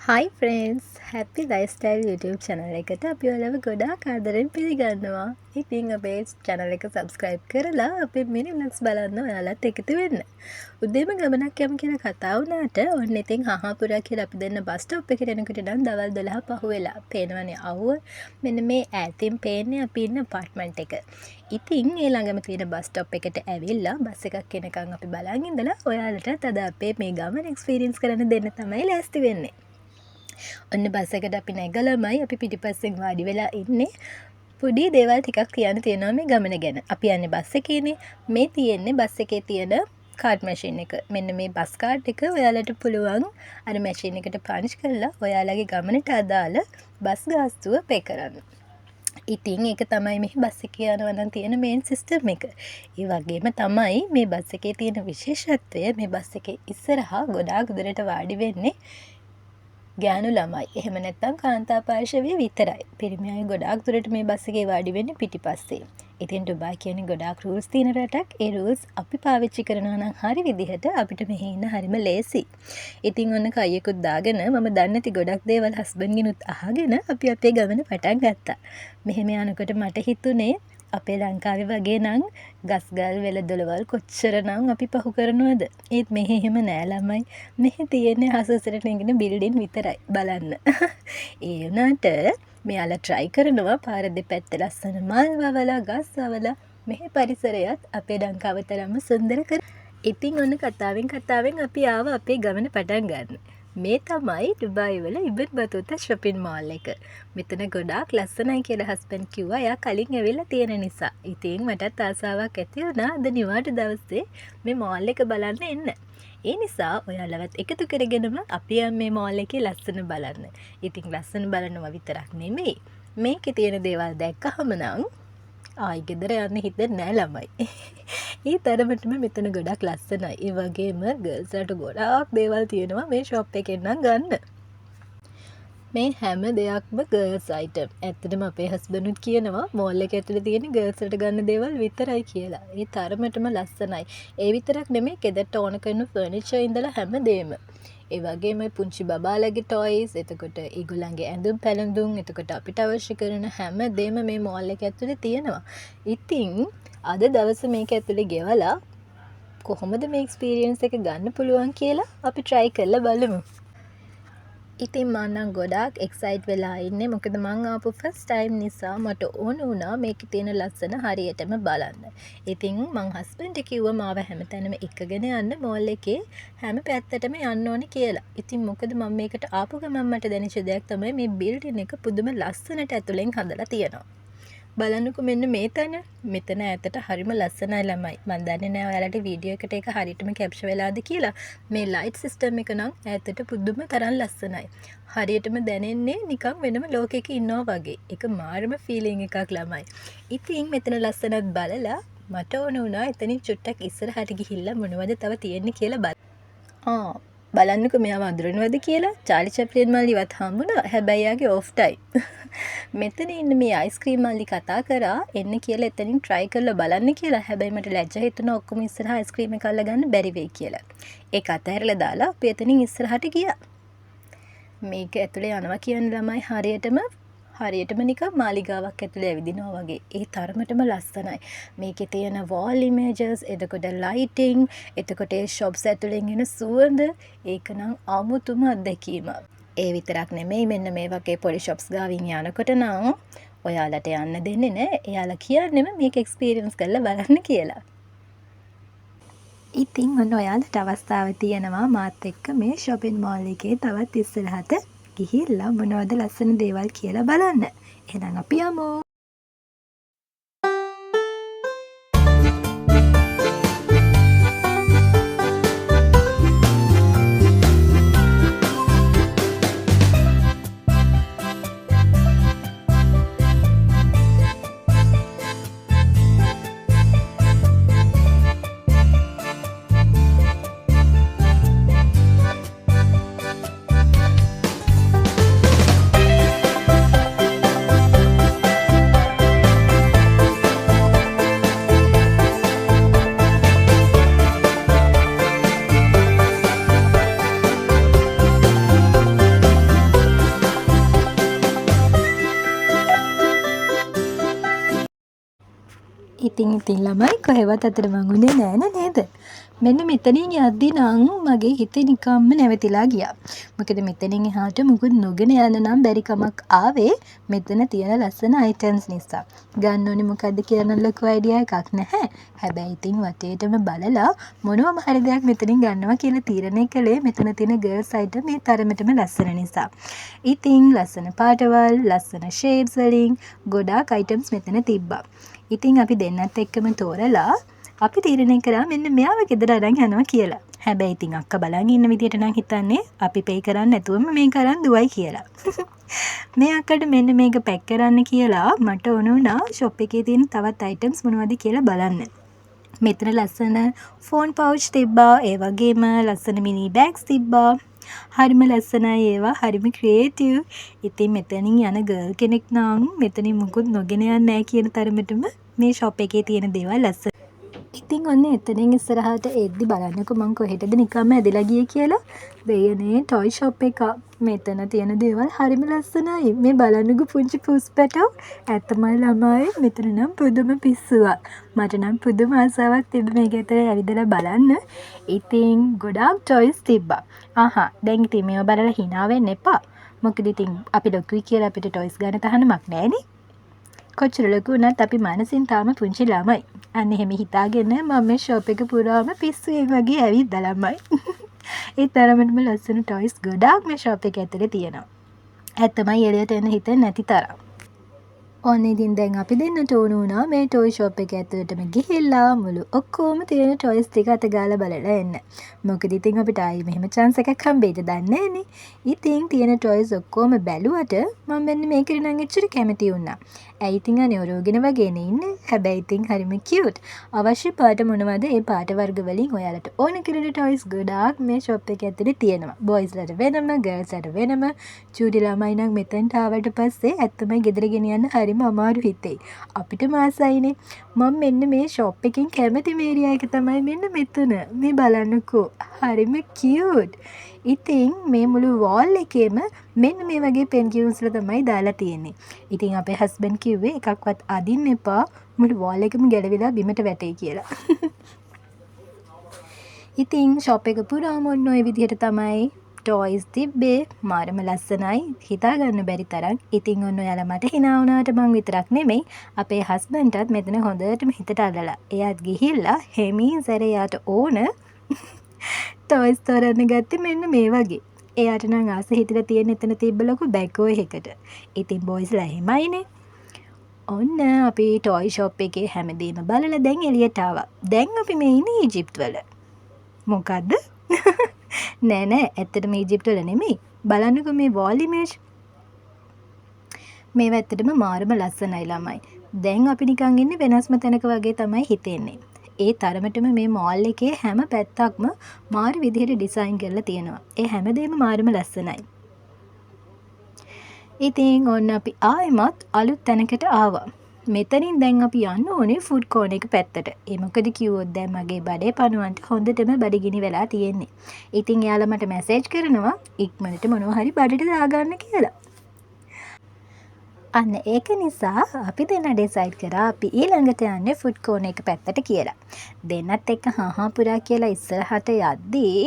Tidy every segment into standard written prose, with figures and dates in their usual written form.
Hi friends, Happy Lifestyle YouTube channel එකට අපි ඔයාලව ගොඩාක් ආදරෙන් පිළිගන්නවා. ඉතින් අපේ channel එක subscribe කරලා අපේ mini vlogs බලන්න ඔයාලත් එකතු වෙන්න. උදේම ගමනක් යමු කියලා කතා වුණාට ඔන්න ඉතින් හහපුරා කියලා අපි දෙන්න බස් ස්ටොප් එකට එනකොට නම් දවල් 12 පහ වෙලා. පේනවනේ අවුව. මෙන්න මේ ඈතින් පේන්නේ අපි ඉන්න apartment එක. ඉතින් ඒ ළඟම තියෙන බස් ස්ටොප් එකට ඇවිල්ලා බස් එකක් එනකන් අපි බලන් ඉඳලා ඔයාලට අද අපේ මේ ගමන experience කරන්න දෙන්න තමයි ලෑස්ති වෙන්නේ. ඔන්න බස් එකට අපි නැගලමයි අපි පිටිපස්සෙන් වාඩි වෙලා ඉන්නේ. පොඩි දේවල් ටිකක් කියන්න තියෙනවා මේ ගමන ගැන. අපි යන්නේ බස් එකේනේ. මේ තියෙන්නේ බස් එකේ තියෙන කාඩ් මැෂින් එක. මෙන්න මේ බස් කාඩ් එක ඔයාලට පුළුවන් අර මැෂින් එකට පන්ච් කරලා ඔයාලගේ ගමනට අදාළ බස් ගාස්තුව පේ කරන්න. ඉතින් ඒක තමයි මේ බස් එකේ යනවා නම් තියෙන මේන් සිස්ටම් එක. ඒ වගේම තමයි මේ බස් එකේ තියෙන විශේෂත්වය මේ බස් එකේ ඉස්සරහා ගොඩාක් දුරට වාඩි වෙන්නේ ගෑනු ළමයි. එහෙම නැත්නම් කාන්තා පාර්ශවයේ විතරයි. පිරිමි අය ගොඩාක් දුරට මේ බස් එකේ වාඩි වෙන්නේ පිටිපස්සේ. ඉතින් ඩුබායි කියන්නේ ගොඩාක් රූල්ස් තියෙන රටක්. ඒ රූල්ස් අපි පාවිච්චි කරනවා නම් හරි විදිහට අපිට මෙහි ඉන්න හරිම ලේසි. ඉතින් ඔන්න කයියකුත් දාගෙන මම දන්නේ නැති ගොඩක් දේවල් හස්බන්ඩ්ගෙනුත් අහගෙන අපි අපේ ගමන පටන් ගත්තා. මෙහෙම යනකොට මට හිතුනේ අපේ ලංකාවේ වගේ නම් ගස්ගල් වෙල දොළවල් කොච්චර නම් අපි පහු කරනවද? ඒත් මෙහෙ එහෙම නෑ ළමයි. මෙහෙ තියෙන්නේ හසුසරට නැගින බිල්ඩින් විතරයි. බලන්න. ඒ වුණාට මෙයාලා try කරනවා පාර දෙපැත්ත ලස්සන මල් වවලා ගස් වවලා මෙහෙ පරිසරයත් අපේ ලංකාව තරම්ම සුන්දර කර. ඉතින් ඔන්න කතාවෙන් අපි ආව අපේ ගමන පටන් ගන්න. මේ තමයි ඩුබායි වල ඉබන් බතුතා shopping mall එක. මෙතන ගොඩාක් ලස්සනයි කියලා හස්බන්ඩ් කිව්වා. එයා කලින් ඇවිල්ලා තියෙන නිසා. ඉතින් මටත් ආසාවක් ඇති වුණා අද නිවාඩු දවසේ මේ mall එක බලන්න එන්න. ඒ නිසා ඔයාලවත් එකතු කරගෙනම අපි මේ mall එකේ ලස්සන බලන්න. ඉතින් ලස්සන බලනවා විතරක් නෙමෙයි. මේකේ තියෙන දේවල් දැක්කහම නම් ආයි ගෙදර යන්න හිතෙන්නේ නෑ ළමයි. ඒ තරමටම මෙතන ගොඩක් ලස්සනයි. ඒ වගේම ගර්ල්ස්ලට ගොඩාක් දේවල් තියෙනවා මේ ෂොප් එකෙන් නම් ගන්න. මේ හැම දෙයක්ම ගර්ල්ස් අයිටම්. ඇත්තටම අපේ හස්බන්ඩ්ුත් කියනවා මෝල් එක ඇතුලේ තියෙන ගර්ල්ස්ලට ගන්න දේවල් විතරයි කියලා. ඒ තරමටම ලස්සනයි. ඒ විතරක් නෙමෙයි ගෙදරට ඕන කරන ෆර්නිචර් ඉඳලා හැමදේම. ඒ වගේම පුංචි බබාලගේ ටොයිස්, එතකොට ඒගොල්ලන්ගේ ඇඳුම් පැළඳුම්, එතකොට අපිට අවශ්‍ය කරන හැම දෙම මේ මෝල් එක ඇතුලේ තියෙනවා. ඉතින් අද දවසේ මේක ඇතුලේ ගෙවලා කොහොමද මේ එක්ස්පීරියන්ස් එක ගන්න පුළුවන් කියලා අපි try කරලා බලමු. ඉතින් මම නම් ගොඩාක් එක්සයිට් වෙලා ඉන්නේ. මොකද මං ආපු ෆස්ට් ටයිම් නිසා මට ඕන වුණා මේකේ තියෙන ලස්සන හරියටම බලන්න. ඉතින් මං හස්බන්ඩ් කිව්වා මාව හැමතැනම එක්කගෙන යන්න මෝල් එකේ හැම පැත්තටම යන්න ඕනේ කියලා. ඉතින් මොකද මම මේකට ආපු ගමන් මට දැනෙච්ච දෙයක් තමයි මේ බිල්ඩින් එක පුදුම ලස්සනට ඇතුලෙන් හදලා තියෙනවා. බලන්නකො මෙන්න මේ තැන. මෙතන ඇත්තට හරිම ලස්සනයි ළමයි. මම දන්නේ නැහැ ඔයාලට වීඩියෝ එකට ඒක හරියටම කැප්චර් වෙලාද කියලා. මේ ලයිට් සිස්ටම් එක නම් ඇත්තට පුදුම තරම් ලස්සනයි. හරියටම දැනෙන්නේ නිකන් වෙනම ලෝකයක ඉන්නවා වගේ. ඒක මාරම ෆීලිං එකක් ළමයි. ඉතින් මෙතන ලස්සනත් බලලා මට ඕන වුණා එතනින් චුට්ටක් ඉස්සරහට ගිහිල්ලා මොනවද තව තියෙන්නේ කියලා බලන්න. බලන්නකො මෙයාව අඳුරනවද කියලා. චාලි චැප්ලින් මල්ලිවත් හම්බුණා. හැබැයි යාගේ ඔෆ් ටයිම්. මෙතන ඉන්න මේ අයිස්ක්‍රීම් මල්ලි කතා කරා එන්න කියලා එතනින් try කරලා බලන්න කියලා. හැබැයි මට ලැජ්ජා හිතුණා ඔක්කොම ඉස්සරහා අයිස්ක්‍රීම් එක අල්ලගන්න බැරි වෙයි කියලා. ඒක අතහැරලා දාලා අපි එතනින් ඉස්සරහට ගියා. මේක ඇතුලේ යනවා කියන ළමයි හරියටම නිකන් මාලිගාවක් ඇතුලේ ඇවිදිනවා වගේ. ඒ තරමටම ලස්සනයි. මේකේ තියෙන wall images, එතකොට lighting, එතකොට ඒ shops ඇතුලෙන් එන සුවඳ, ඒක නම් අමුතුම අත්දැකීමක්. ඒ විතරක් නෙමෙයි මෙන්න මේ වගේ පොඩි shops ගාවින් යනකොට නම් ඔයාලට යන්න දෙන්නේ නැහැ. එයාලා කියන්නේම මේක experience කරලා බලන්න කියලා. ඉතින් ඔන්න ඔයාලට අවස්ථාව තියෙනවා මාත් එක්ක මේ shopping mall එකේ තවත් ඉස්සරහට ගිහිල්ලා මොනවද ලස්සන දේවල් කියලා බලන්න. එහෙනම් අපි යමු. ඉතින් ළමයි කොහෙවත් අතරමං උනේ නේද? මෙන්න මෙතනින් යද්දි නම් මගේ හිත නිකම්ම නැවතිලා ගියා. මොකද මෙතනින් එහාට මුකුත් නොගෙන යන්න නම් බැරි කමක් ආවේ මෙතන තියෙන ලස්සන අයිටම්ස් නිසා. ගන්න ඕනේ මොකද්ද කියලා නම් ලොකු අයිඩියා එකක් නැහැ. හැබැයි ඉතින් වටේටම බලලා මොනවම හරි දෙයක් මෙතනින් ගන්නවා කියලා තීරණය කළේ මෙතන තියෙන ගර්ල්ස් අයිටම් මේ තරමටම ලස්සන නිසා. ඉතින් ලස්සන පාටවල්, ලස්සන ෂේප්ස් වලින් ගොඩාක් අයිටම්ස් මෙතන තිබ්බා. ඉතින් අපි දෙන්නත් එක්කම තෝරලා අපි තීරණය කරා මෙන්න මෙයාව ගෙදර අරන් යනවා කියලා. හැබැයි ඉතින් අක්කා බලන් ඉන්න විදියට නම් හිතන්නේ අපි පේ කරන්නේ නැතුවම මේක අරන් දුවයි කියලා. මේ අක්කට මෙන්න මේක පැක් කරන්න කියලා මට ඕන වුණා ෂොප් එකේ තියෙන තවත් අයිටම්ස් මොනවද කියලා බලන්න. මෙතන ලස්සන ෆෝන් පවුච් තිබ්බා, ඒ වගේම ලස්සන මිනි බෑග්ස් තිබ්බා. හරිම ලස්සනයි ඒවා, හරිම ක්‍රියේටිව්. ඉතින් මෙතනින් යන ගර්ල් කෙනෙක් නම් මෙතනින් මුකුත් නොගෙන යන්නේ නැහැ කියන තරමටම මේ ෂොප් එකේ තියෙන දේවල් ලස්සන. ඉතින් ඔන්න එතනින් ඉස්සරහට එද්දි බලන්නකො මං කොහෙටද නිකම්ම ඇදලා ගියේ කියලා. දෙයනේ ටොයි ෂොප් එක. මෙතන තියෙන දේවල් හරිම ලස්සනයි. මේ බලන්නකො පුංචි පුස්පැටව. ඇත්තමයි ළමයි මෙතන නම් පුදුම පිස්සුවක්. මට නම් පුදුම ආසාවක් තිබ්බ මේක ඇතුලේ ඇවිදලා බලන්න. ඉතින් ගොඩාක් ටොයිස් තිබ්බා. දැන් ඉතින් මේව බලලා hina වෙන්න එපා. මොකද ඉතින් අපි ලොකුයි කියලා අපිට ටොයිස් ගන්න තහනමක් නැහැනේ. කොච්චර ලොකු වුණත් අපි මනසින් තාම පුංචි ළමයි. අන්න එහෙම හිතාගෙන මම මේ ෂොප් එක පුරාම පිස්සුවෙක් වගේ ඇවිද්දා ළමයි. ඒ තරමටම ලස්සන ටොයිස් ගොඩාක් මේ ෂොප් එක ඇතුලේ තියෙනවා. ඇත්තමයි එළියට එන්න හිතෙන්නේ නැති තරම්. ඔන්න ඉතින් දැන් අපි දෙන්නට ඕන වුණා මේ ටොයි ෂොප් එක ඇතුළටම ගිහිල්ලා මුළු ඔක්කොම තියෙන ටොයිස් ටික අත ගාලා බලලා එන්න. මොකද ඉතින් අපිට ආයි මෙහෙම chance එකක් හම්බෙයිද දන්නේ නැහනේ. ඉතින් තියෙන ටොයිස් ඔක්කොම බැලුවට මම මෙන්න මේකට නම් එච්චර කැමති වුණා. ඇයි ඉතින් අනේ ඔරෝගෙන වගේනේ ඉන්නේ. හැබැයි ඉතින් හරිම කියුට්. අවශ්‍ය පාට මොනවද? ඒ පාට වර්ග වලින් ඔයාලට ඕන කෙරෙන ටොයිස් ගොඩාක් මේ ෂොප් එක ඇතුලේ තියෙනවා. බොයිස්ලට වෙනම, ගර්ල්ස්ලට වෙනම. චූටි ළමයි නම් මෙතනට ආවට පස්සේ ඇත්තමයි ගෙදර ගෙනියන්න හරිම අමාරු හිතෙයි. අපිට මාසයිනේ. මම මෙන්න මේ ෂොප් එකෙන් කැමති මේරියා එක තමයි මෙන්න මෙතන. මේ බලන්නකෝ. හරිම කියුට්. ඉතින් මේ මුළු වෝල් එකේම මෙන්න මේ වගේ පෙන් කියුන්ස්ලා තමයි දාලා තියෙන්නේ. ඉතින් අපේ හස්බන්ඩ් කිව්වේ එකක්වත් අදින්න එපා මුළු වෝල් එකම ගැලවිලා බිමට වැටෙයි කියලා. ඉතින් ෂොප් එක පුරාම ඔන්න ඔය විදිහට තමයි ටොයිස් තිබ්බේ. මාරම ලස්සනයි. හිතා ගන්න බැරි තරම්. ඉතින් ඔන්න ඔයාලා මට hina වුණාට මං විතරක් නෙමෙයි අපේ හස්බන්ඩ්ටත් මෙතන හොඳටම හිතට අල්ලලා. එයාත් ගිහිල්ලා හෙමින් සැරේයාට ඕන ටොයිස් තෝරන්න ගත්තේ මෙන්න මේ වගේ. එයාට නම් ආස හිතලා තියෙන එතන තිබ්බ ලොකු බැග් එකකට. ඉතින් බොයිස්ලා එහෙමයිනේ. ඔන්න අපි ටොයි ෂොප් එකේ හැමදේම බලලා දැන් එළියට ආවා. දැන් අපි මේ ඉන්නේ ඊජිප්ත් වල. මොකද්ද? නෑ ඇත්තටම ඊජිප්ත් වල නෙමෙයි. බලන්නකෝ මේ වෝල් ඉමේජ්. මේව ඇත්තටම මාරම ලස්සනයි ළමයි. දැන් අපි නිකන් ඉන්නේ වෙනස්ම තැනක වගේ තමයි හිතෙන්නේ. ඒ තරමටම මේ මෝල් එකේ හැම පැත්තක්ම මාර විදිහට ඩිසයින් කරලා තියෙනවා. ඒ හැමදේම මාරම ලස්සනයි. ඉතින් ඔන්න අපි ආයෙමත් අලුත් තැනකට ආවා. මෙතනින් දැන් අපි යන්න ඕනේ ෆුඩ් කෝන් එක පැත්තට. ඒ මොකද කිව්වොත් දැන් මගේ බඩේ පණුවන්ට හොඳටම බඩගිනි වෙලා තියෙන්නේ. ඉතින් එයාලා මට මැසේජ් කරනවා ඉක්මනට මොනවා හරි බඩට දාගන්න කියලා. අන්න ඒක නිසා අපි දෙන්න ඩිසයිඩ් කරා අපි ඊළඟට යන්නේ ෆුඩ් කෝන් එක පැත්තට කියලා. දෙන්නත් එක්ක හාහා පුරා කියලා ඉස්සරහට යද්දී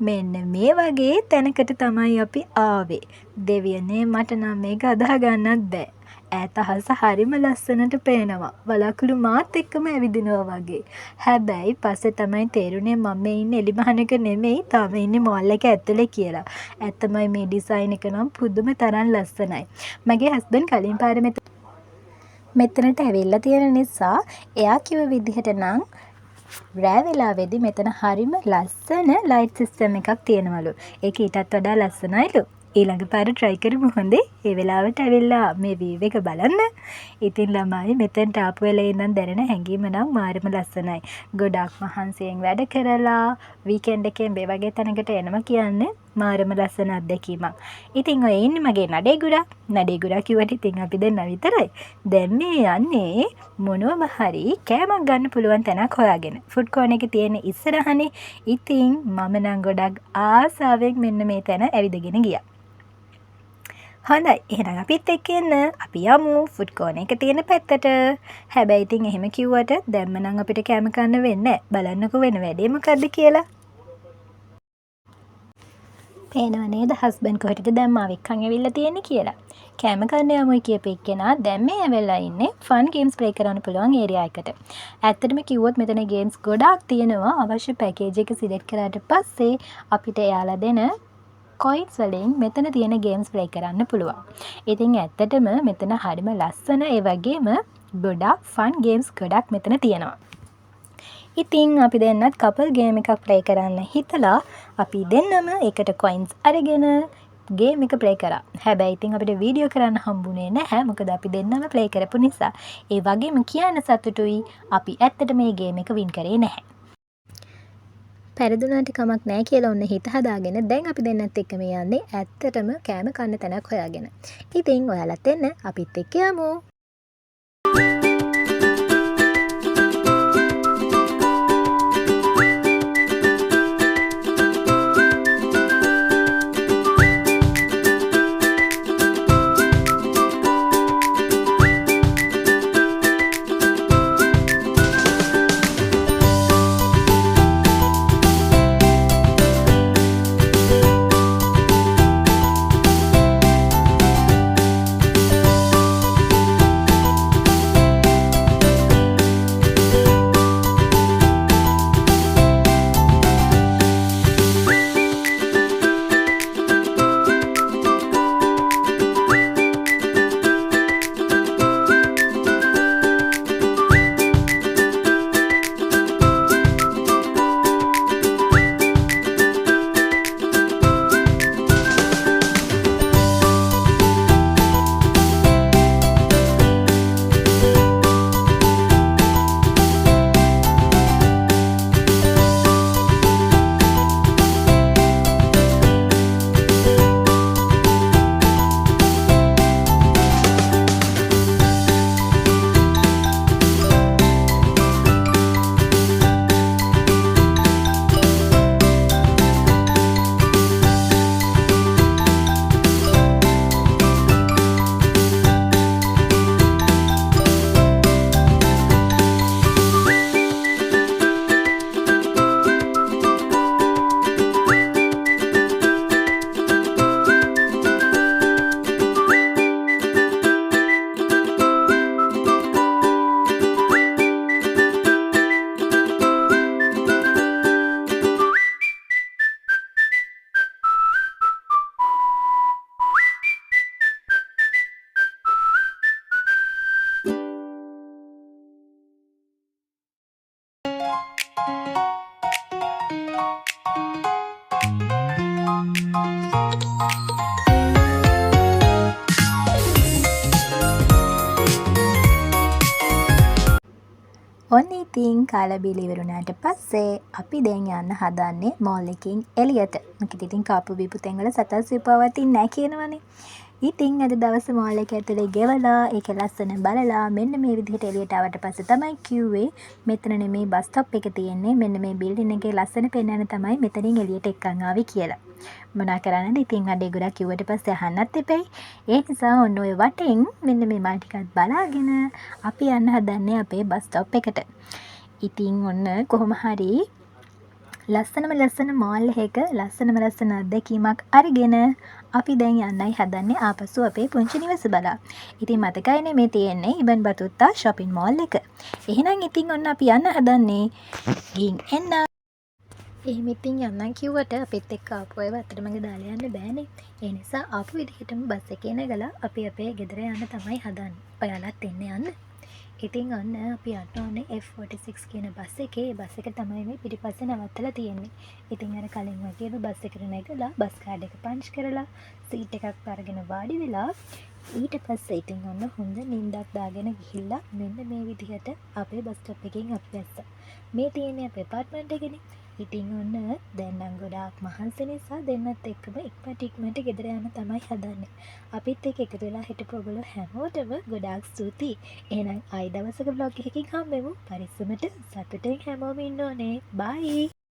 මෙන්න මේ වගේ තැනකට තමයි අපි ආවේ. දෙවියනේ මට නම් මේක අදහ ගන්නත් බෑ. ඈත අහස හරිම ලස්සනට පේනවා. වලාකුළු මාත් එක්කම ඇවිදිනවා වගේ. හැබැයි පස්සේ තමයි තේරුනේ මම මේ ඉන්නේ එලිමහනක නෙමෙයි, තාම ඉන්නේ මෝල් එක ඇතුලේ කියලා. ඇත්තමයි මේ ඩිසයින් එක නම් පුදුම තරම් ලස්සනයි. මගේ හස්බන්ඩ් කලින් පාර මෙතනට ඇවිල්ලා තියෙන නිසා එයා කිව්ව විදිහට නම් රෑ වෙලාවේදී මෙතන හරිම ලස්සන ලයිට් සිස්ටම් එකක් තියෙනවලු. ඒක ඊටත් වඩා ලස්සනයිලු. ඊළඟ පාර try කරමු හොඳේ. ඒ වෙලාවට ඇවිල්ලා මේ view එක බලන්න. ඉතින් ළමයි මෙතෙන්ට ආපු වෙලේ ඉඳන් දැනෙන හැඟීම නම් මාරම ලස්සනයි. ගොඩක් මහන්සියෙන් වැඩ කරලා weekend එකේ මේ වගේ තැනකට එනවා කියන්නේ මාරම ලස්සන අත්දැකීමක්. ඉතින් ඔය ඉන්නේ මගේ නඩේ ගුරා. නඩේ ගුරා කිව්වට ඉතින් අපි දෙන්න විතරයි. දැන් මේ යන්නේ මොනවම හරි කෑමක් ගන්න පුළුවන් තැනක් හොයාගෙන. ෆුඩ් කෝන් එකේ තියෙන ඉස්සරහනේ. ඉතින් මම නම් ගොඩක් ආසාවෙන් මෙන්න මේ තැන ඇවිදගෙන ගියා. හොඳයි එහෙනම් අපිත් එක්ක එන්න අපි යමු ෆුඩ් කෝර්නර් එක තියෙන පැත්තට. හැබැයි ඉතින් එහෙම කිව්වට දැම්ම නම් අපිට කැම කන්න වෙන්නේ නැහැ. බලන්නකෝ වෙන වැඩේ මොකද්ද කියලා. පේනව නේද හස්බන්ඩ් කොහෙටද දැන් මාව එක්කන් ඇවිල්ලා තියෙන්නේ කියලා. කැම කන්න යමුයි කියපු එක්කෙනා දැන් මේ ඇවිල්ලා ඉන්නේ ෆන් ගේම්ස් ප්ලේ කරන්න පුළුවන් ඒරියා එකට. ඇත්තටම කිව්වොත් මෙතන ගේම්ස් ගොඩාක් තියෙනවා. අවශ්‍ය පැකේජ් එක සිලෙක්ට් කරාට පස්සේ අපිට එයාලා දෙන කොයින්ස් වලින් මෙතන තියෙන ගේම්ස් ප්ලේ කරන්න පුළුවන්. ඉතින් ඇත්තටම මෙතන හරිම ලස්සන ඒ වගේම ගොඩාක් ෆන් ගේම්ස් ගොඩක් මෙතන තියෙනවා. ඉතින් අපි දෙන්නත් කපල් ගේම් එකක් ප්ලේ කරන්න හිතලා අපි දෙන්නම එකට කොයින්ස් අරගෙන ගේම් එක ප්ලේ කරා. හැබැයි ඉතින් අපිට වීඩියෝ කරන්න හම්බුනේ නැහැ. මොකද අපි දෙන්නම ප්ලේ කරපු නිසා. ඒ වගේම කියන්න සතුටුයි අපි ඇත්තට මේ ගේම් එක වින් කරේ නැහැ. පෙරදුනාට කමක් නැහැ කියලා ඔන්න හිත හදාගෙන දැන් අපි දෙන්නත් එක්ක මේ යන්නේ ඇත්තටම කෑම කන්න තැනක් හොයාගෙන. ඉතින් ඔයාලත් එන්න අපිත් එක්ක යමු. ඔන්න ඉතින් කාලා බීලා ඉවරුණාට පස්සේ අපි දැන් යන්න හදන්නේ මෝල් එකකින් එළියට. මොකද ඉතින් කාපු බීපු තැන්වල සතර සිපුවක් නැහැ කියනවනේ. ඉතින් අද දවසේ මෝල් එක ඇතුලේ ගෙවලා ඒක ලස්සන බලලා මෙන්න මේ විදිහට එළියට ආවට පස්සේ තමයි කිව්වේ මෙතන නෙමෙයි බස් ස්ටොප් එක තියෙන්නේ. මෙන්න මේ බිල්ඩින් එකේ ලස්සන පෙන්වන්න තමයි මෙතනින් එළියට එක්කන් ආවේ කියලා. මොනා කරන්නද ඉතින් අඩේ ගොඩක් කිව්වට පස්සේ අහන්නත් එපයි. ඒ නිසා ඔන්න ඔය වටෙන් මෙන්න මේ මල් ටිකක් බලාගෙන අපි යන්න හදන්නේ අපේ බස් ස්ටොප් එකට. ඉතින් ඔන්න කොහොම හරි ලස්සන මෝල් එකක ලස්සන අත්දැකීමක් අරගෙන අපි දැන් යන්නයි හදන්නේ ආපසු අපේ පුංචි නිවස බලා. ඉතින් මතකයිනේ මේ තියෙන්නේ ඉබන් බතුත්තා shopping mall එක. එහෙනම් ඉතින් ඔන්න අපි යන්න හදන්නේ ගින් එන්න. එහෙම ඉතින් යන්නම් කිව්වට අපිත් එක්ක ආපු අයව අතරමඟ දාලා යන්න බෑනේ. ඒ නිසා ආපු විදිහටම බස් එකේ නැගලා අපි අපේ ගෙදර යන්න තමයි හදන්නේ. ඔයාලත් එන්න යන්න. ඉතින් ඔන්න අපි යන්න ඕනේ F46 කියන බස් එකේ. බස් එක තමයි මේ පිටිපස්සේ නවත්තලා තියෙන්නේ. ඉතින් අර කලින් වගේම බස් එකට නැගලා බස් කාඩ් එක පන්ච් කරලා සීට් එකක් අරගෙන වාඩි වෙලා ඊට පස්සේ ඉතින් ඔන්න හොඳ නිින්දක් දාගෙන ගිහිල්ලා මෙන්න මේ විදිහට අපේ බස් ස්ටොප් එකෙන් අපි දැස්සා. මේ තියෙන්නේ අපේ අප්පාර්ට්මන්ට් එකනේ. ඉතින් ඔන්න දැන් නම් ගොඩාක් මහන්සි නිසා දෙන්නත් එක්කම ඉක්මනට ගෙදර යන්න තමයි හදන්නේ. අපිත් එක්ක එකතු වෙලා හිටපු ඔයගොල්ලෝ හැමෝටම ගොඩාක් ස්තුතියි. එහෙනම් ආයි දවසක vlog එකකින් හම්බෙමු. පරිස්සමට සතුටින් හැමෝම ඉන්න ඕනේ. බයි.